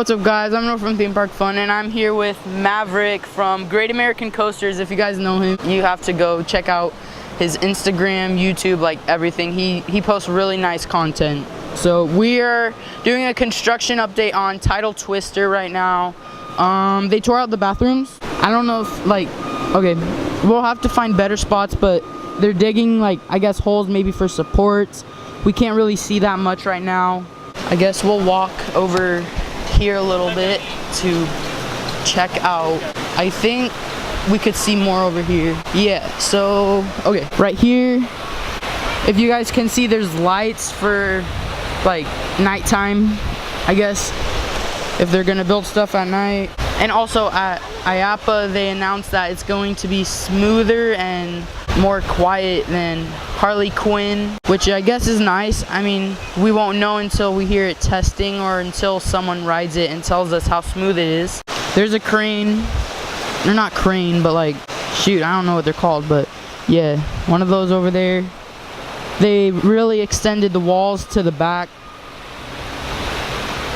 What's up, guys? I'm Noah from Theme Park Fun, and I'm here with Maverick from Great American Coasters. If you guys know him, you have to go check out his Instagram, YouTube, like everything. He posts really nice content. So we are doing a construction update on Tidal Twister right now. They tore out the bathrooms. I don't know if, like, okay, we'll have to find better spots, but they're digging, like, I guess holes maybe for supports. We can't really see that much right now. I guess we'll walk over here a little bit to check out. I think we could see more over here. Yeah, so okay, right here, if you guys can see, there's lights for like nighttime, I guess, if they're gonna build stuff at night. And also at IAAPA, they announced that it's going to be smoother and more quiet than Harley Quinn, which I guess is nice. I mean, we won't know until we hear it testing or until someone rides it and tells us how smooth it is. There's a crane. They're not crane, but like, shoot, I don't know what they're called, but yeah, one of those over there. They really extended the walls to the back,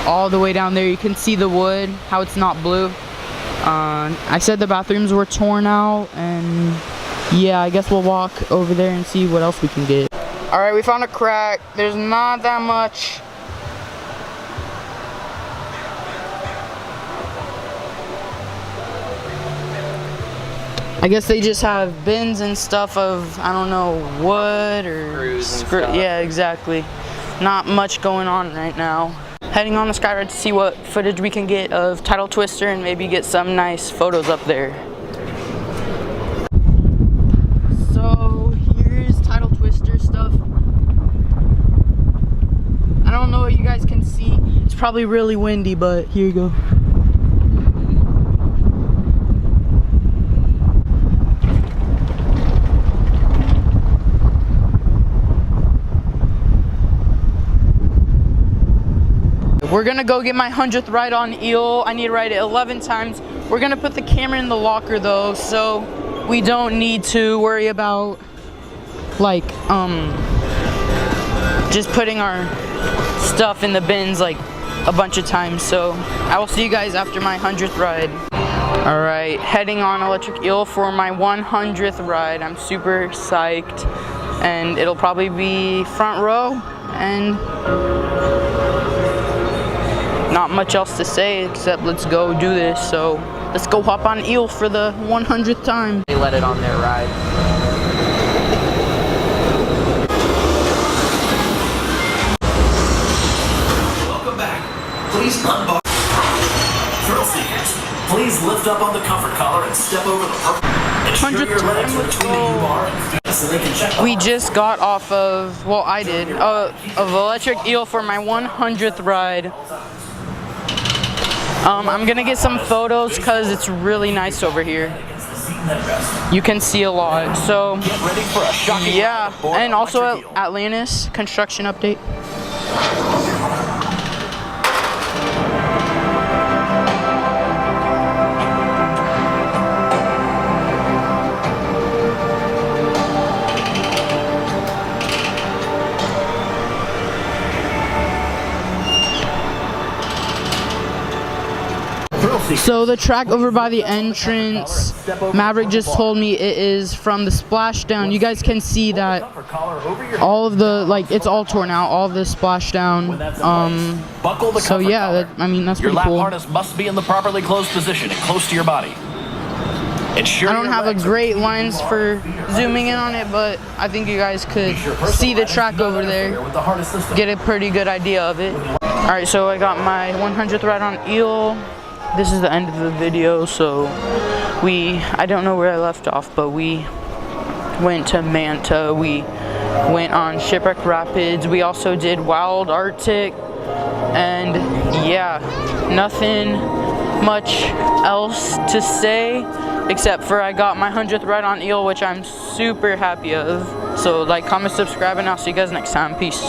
all the way down there. You can see the wood, how it's not blue. I said the bathrooms were torn out, and yeah, I guess we'll walk over there and see what else we can get. All right, we found a crack. There's not that much. I guess they just have bins and stuff of, I don't know, wood or screw. Yeah, exactly. Not much going on right now. Heading on the skyride to see what footage we can get of Tidal Twister and maybe get some nice photos up there. So here's Tidal Twister stuff. I don't know what you guys can see. It's probably really windy, but here you go. We're gonna go get my 100th ride on Eel. I need to ride it 11 times. We're gonna put the camera in the locker though, so we don't need to worry about like just putting our stuff in the bins like a bunch of times. So I will see you guys after my 100th ride. All right, heading on Electric Eel for my 100th ride. I'm super psyched, and it'll probably be front row, and not much else to say except let's go do this. So let's go hop on Eel for the 100th time. They let it on their ride. Welcome back. Please unbuckle. Thrill seekers, please lift up on the comfort collar and step over the purple. Ensure your legs are between the U-bar and feet so they can check. We just got off of, well, I did, of Electric Eel for my 100th ride. I'm gonna get some photos because it's really nice over here. You can see a lot. So yeah, and also Atlantis construction update. So the track over by the entrance, Maverick just told me it is from the splashdown. You guys can see that all of the, like, it's all torn out, all of the splashdown. So yeah, I mean, that's pretty cool. Your lap harness must be in the properly closed position and close to your body. I don't have a great lens for zooming in on it, but I think you guys could see the track over there, get a pretty good idea of it. All right, so I got my 100th ride on Eel. This is the end of the video, so I don't know where I left off, but we went to Manta, we went on Shipwreck Rapids, we also did Wild Arctic, and yeah, nothing much else to say, except for I got my 100th ride on Eel, which I'm super happy of. So like, comment, subscribe, and I'll see you guys next time. Peace.